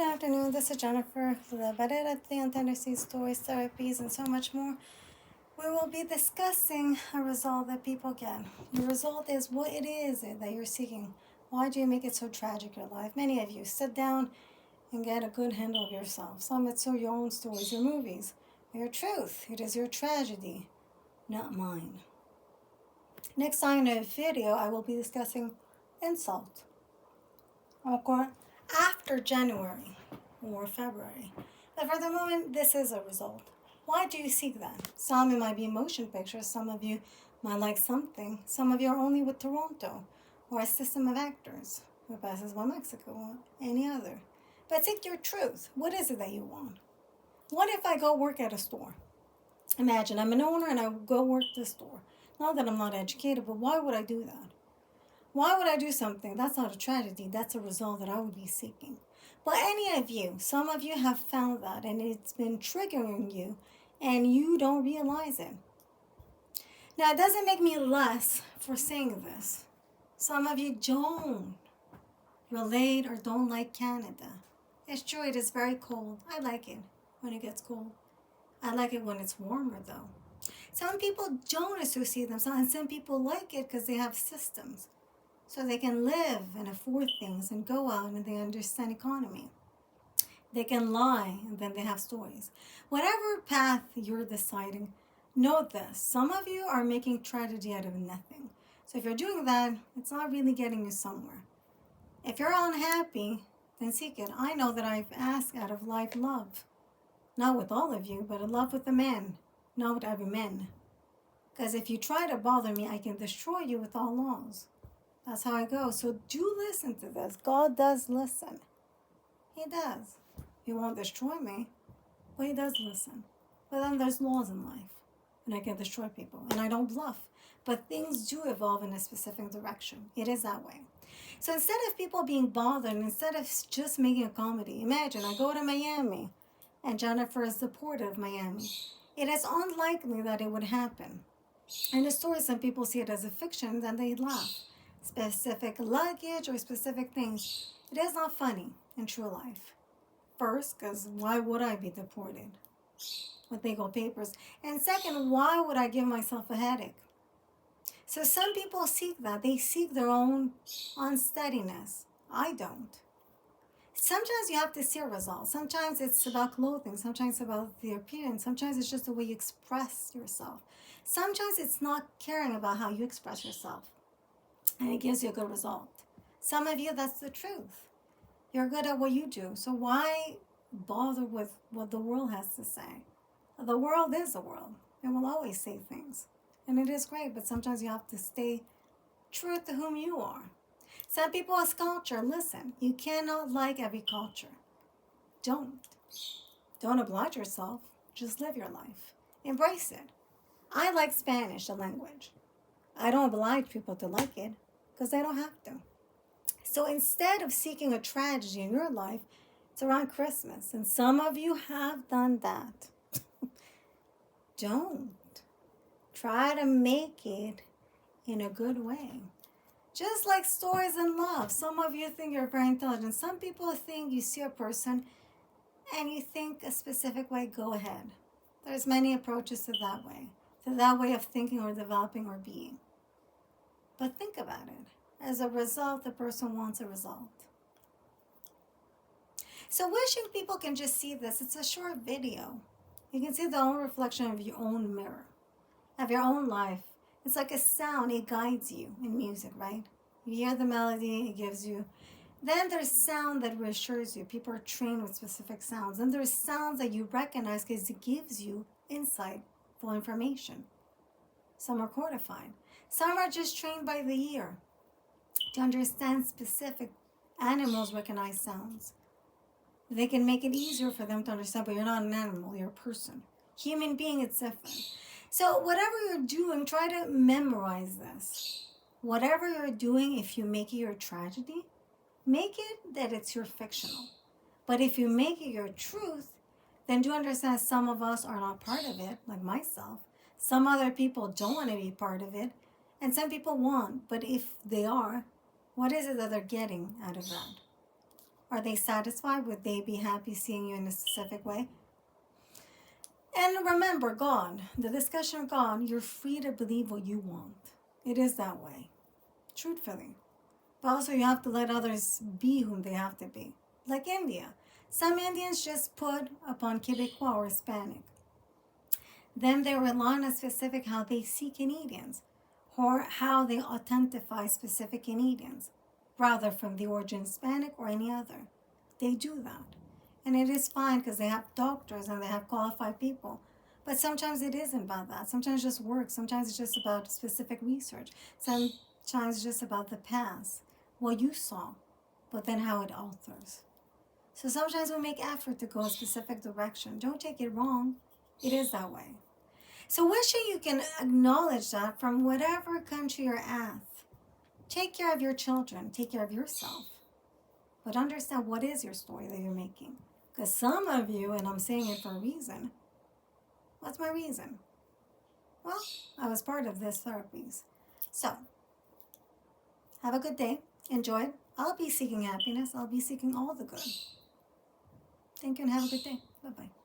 afternoon, this is Jennifer, the Barrera, the uncanniness, stories, therapies, and so much more. We will be discussing a result that people get. The result is what it is that you're seeking. Why do you make it so tragic in your life? Many of you sit down and get a good handle of yourself. Some it's your own stories, your movies, your truth. It is your tragedy, not mine. Next time in a video, I will be discussing insult. Okay, after January or February. But for the moment, this is a result. Why do you seek that? Some it might be motion pictures, some of you might like something, some of you are only with Toronto or a system of actors who passes by Mexico or any other. But seek your truth. What is it that you want? What if I go work at a store? Imagine I'm an owner and I go work the store. Not that I'm not educated, but why would I do that? Why would I do something? That's not a tragedy. That's a result that I would be seeking. But any of you, some of you have found that and it's been triggering you and you don't realize it. Now, it doesn't make me less for saying this. Some of you don't relate or don't like Canada. It's true, it is very cold. I like it when it gets cold. I like it when it's warmer, though. Some people don't associate themselves, and some people like it because they have systems. So they can live and afford things and go out and they understand economy. They can lie and then they have stories. Whatever path you're deciding, note this. Some of you are making tragedy out of nothing. So if you're doing that, it's not really getting you somewhere. If you're unhappy, then seek it. I know that I've asked out of life love. Not with all of you, but a love with a man, not with every man. Because if you try to bother me, I can destroy you with all laws. That's how I go. So do listen to this. God does listen. He does. He won't destroy me, but he does listen. But then there's laws in life, and I can destroy people, and I don't bluff. But things do evolve in a specific direction. It is that way. So instead of people being bothered, instead of just making a comedy, imagine I go to Miami, and Jennifer is the port of Miami. It is unlikely that it would happen. In the story, some people see it as a fiction, then they laugh. Specific luggage or specific things. It is not funny in true life. First, because why would I be deported with legal papers? And second, why would I give myself a headache? So some people seek that. They seek their own unsteadiness. I don't. Sometimes you have to see a result. Sometimes it's about clothing. Sometimes it's about the appearance. Sometimes it's just the way you express yourself. Sometimes it's not caring about how you express yourself. And it gives you a good result. Some of you, that's the truth. You're good at what you do. So why bother with what the world has to say? The world is the world. It will always say things. And it is great, but sometimes you have to stay true to whom you are. Some people as culture, listen, you cannot like every culture. Don't. Don't oblige yourself. Just live your life. Embrace it. I like Spanish, the language. I don't oblige people to like it because they don't have to. So instead of seeking a tragedy in your life, it's around Christmas. And some of you have done that. Don't. Try to make it in a good way. Just like stories in love. Some of you think you're very intelligent. Some people think you see a person and you think a specific way, go ahead. There's many approaches to that way of thinking or developing or being. But think about it. As a result, the person wants a result. So wishing people can just see this. It's a short video. You can see the own reflection of your own mirror, of your own life. It's like a sound. It guides you in music, right? You hear the melody, it gives you. Then there's sound that reassures you. People are trained with specific sounds. And there's sounds that you recognize because it gives you insightful information. Some are codified. Some are just trained by the ear to understand specific animals recognize sounds. They can make it easier for them to understand, but you're not an animal, you're a person. Human being, it's different. So whatever you're doing, try to memorize this. Whatever you're doing, if you make it your tragedy, make it that it's your fictional. But if you make it your truth, then do understand some of us are not part of it, like myself. Some other people don't want to be part of it, and some people want. But if they are, what is it that they're getting out of that? Are they satisfied? Would they be happy seeing you in a specific way? And remember, God, the discussion of God, you're free to believe what you want. It is that way, truthfully. But also you have to let others be whom they have to be. Like India. Some Indians just put upon Quebecois or Hispanic. Then they rely on a specific how they see Canadians or how they authentify specific Canadians, rather from the origin Hispanic or any other. They do that. And it is fine because they have doctors and they have qualified people. But sometimes it isn't about that. Sometimes it just works. Sometimes it's just about specific research. Sometimes it's just about the past, what you saw, but then how it alters. So sometimes we make effort to go a specific direction. Don't take it wrong. It is that way. So wishing you can acknowledge that from whatever country you're at. Take care of your children. Take care of yourself. But understand what is your story that you're making. Because some of you, and I'm saying it for a reason, what's my reason? Well, I was part of this therapies. So, have a good day. Enjoy it. I'll be seeking happiness. I'll be seeking all the good. Thank you and have a good day. Bye-bye.